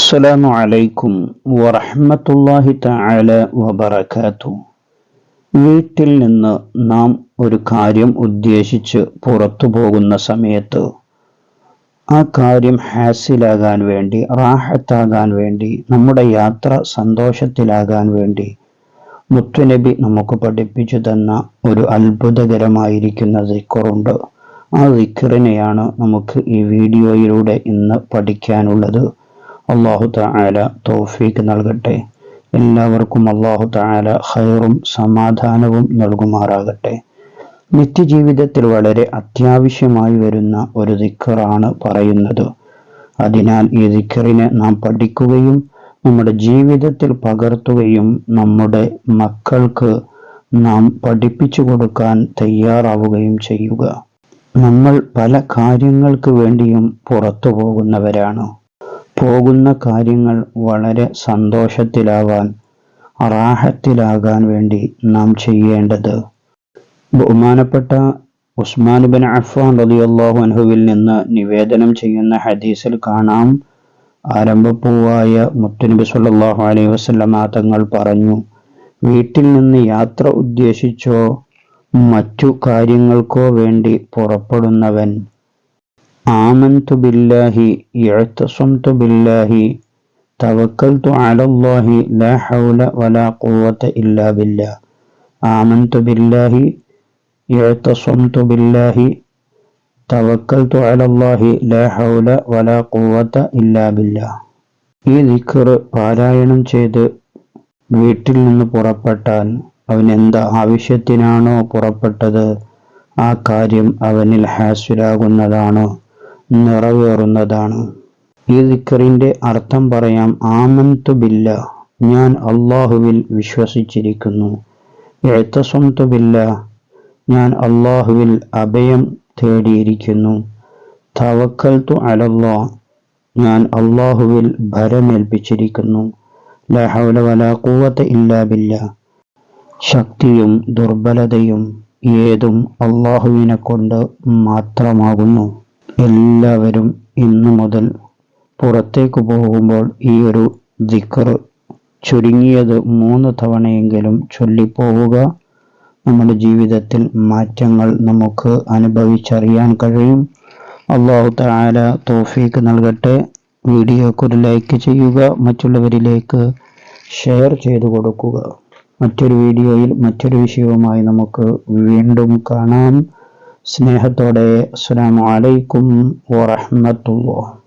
അസ്സലാമു അലൈക്കും വറഹ്മത്തുള്ളാഹി തആല വബറകാതുഹു. വീട്ടിൽ നിന്ന് നാം ഒരു കാര്യം ഉദ്ദേശിച്ച് പുറത്തു പോകുന്ന സമയത്ത് ആ കാര്യം ഹാസിലാകാൻ വേണ്ടി, റാഹത്താകാൻ വേണ്ടി, നമ്മുടെ യാത്ര സന്തോഷത്തിലാകാൻ വേണ്ടി മുത്തുനബി നമുക്ക് പഠിപ്പിച്ചു തന്ന ഒരു അത്ഭുതകരമായിരിക്കുന്ന ദിക്റുണ്ട്. ആ ദിക്റിനെയാണ് നമുക്ക് ഈ വീഡിയോയിലൂടെ ഇന്ന് പഠിക്കാനുള്ളത്. അല്ലാഹു തആല തൗഫീഖ് നൽകട്ടെ. എല്ലാവർക്കും അല്ലാഹു തആല ഖൈറും സമാധാനവും നൽകുമാറാകട്ടെ. നിത്യജീവിതത്തിൽ വളരെ അത്യാവശ്യമായി വരുന്ന ഒരു ദിക്റാണ് പറയുന്നത്. അതിനാൽ ഈ ദിക്റിനെ നാം പഠിക്കുകയും നമ്മുടെ ജീവിതത്തിൽ പകർത്തുകയും നമ്മുടെ മക്കൾക്ക് നാം പഠിപ്പിച്ചു കൊടുക്കാൻ തയ്യാറാവുകയും ചെയ്യുക. നമ്മൾ പല കാര്യങ്ങൾക്ക് വേണ്ടിയും പുറത്തു പോകുന്നവരാണ്. പോകുന്ന കാര്യങ്ങൾ വളരെ സന്തോഷത്തിലാവാൻ, റാഹത്തിലാകാൻ വേണ്ടി നാം ചെയ്യേണ്ടത്, ബഹുമാനപ്പെട്ട ഉസ്മാൻ ഇബ്നു അഫ്ഫാൻ റളിയല്ലാഹു അൻഹുവിൽ നിന്ന് നിവേദനം ചെയ്യുന്ന ഹദീസിൽ കാണാം, ആരംഭപ്പൂവായ മുത്തുനബി സ്വല്ലല്ലാഹു അലൈഹി വസല്ലമ തങ്ങൾ പറഞ്ഞു, വീട്ടിൽ നിന്ന് യാത്ര ഉദ്ദേശിച്ചോ മറ്റു കാര്യങ്ങൾക്കോ വേണ്ടി പുറപ്പെടുന്നവൻ ആമന്തു ബില്ലാഹി ഇഅ്തസംതു ബില്ലാഹി തവക്കൽതു അലല്ലാഹി ലാ ഹൗല വലാ ഖുവത ഇല്ലാ ബില്ലാഹ്. ആമന്തു ബില്ലാഹി ഇഅ്തസംതു ബില്ലാഹി തവക്കൽതു അലല്ലാഹി ലാ ഹൗല വലാ ഖുവത ഇല്ലാ ബില്ലാഹ്. ഈ ദിക്ർ പാരായണം ചെയ്ത് വീട്ടിൽ നിന്ന് പുറപ്പെട്ടാൽ അവൻ എന്ത് ആവശ്യത്തിനാണോ പുറപ്പെട്ടത് ആ കാര്യം അവനിൽ ഹാസിലാകുന്നതാണ്, നിറവേറുന്നതാണ്. ഈ ദിക്റിന്റെ അർത്ഥം പറയാം. ആമന്തു ബില്ലാഹ്, ഞാൻ അല്ലാഹുവിൽ വിശ്വസിച്ചിരിക്കുന്നു. ഇഅ്തസംതു ബില്ലാഹ്, ഞാൻ അല്ലാഹുവിൽ അഭയം തേടിയിരിക്കുന്നു. തവക്കൽതു അലല്ലാഹ്, ഞാൻ അല്ലാഹുവിൽ ഭരമേൽപ്പിച്ചിരിക്കുന്നു. ലാ ഹൗല വലാ ഖുവത ഇല്ലാ ബില്ലാഹ്, ശക്തിയും ദുർബലതയും ഏതും അല്ലാഹുവിനെ കൊണ്ട് മാത്രമാകുന്നു. എല്ലാവരും ഇന്നു മുതൽ പുറത്തേക്ക് പോകുമ്പോൾ ഈ ഒരു ദിക്ർ ചുരുങ്ങിയത് 3 തവണയെങ്കിലും ചൊല്ലിപ്പോവുക. നമ്മുടെ ജീവിതത്തിൽ മാറ്റങ്ങൾ നമുക്ക് അനുഭവിച്ചറിയാൻ കഴിയും. അല്ലാഹു തആല തൗഫീഖ് നൽകട്ടെ. വീഡിയോക്ക് ഒരു ലൈക്ക് ചെയ്യുക, മറ്റുള്ളവരിലേക്ക് ഷെയർ ചെയ്തു കൊടുക്കുക. മറ്റൊരു വീഡിയോയിൽ മറ്റൊരു വിഷയവുമായി നമുക്ക് വീണ്ടും കാണാം. സ്നേഹത്തോടെ അസ്സലാമു അലൈക്കും വറഹ്മത്തുള്ളാഹി.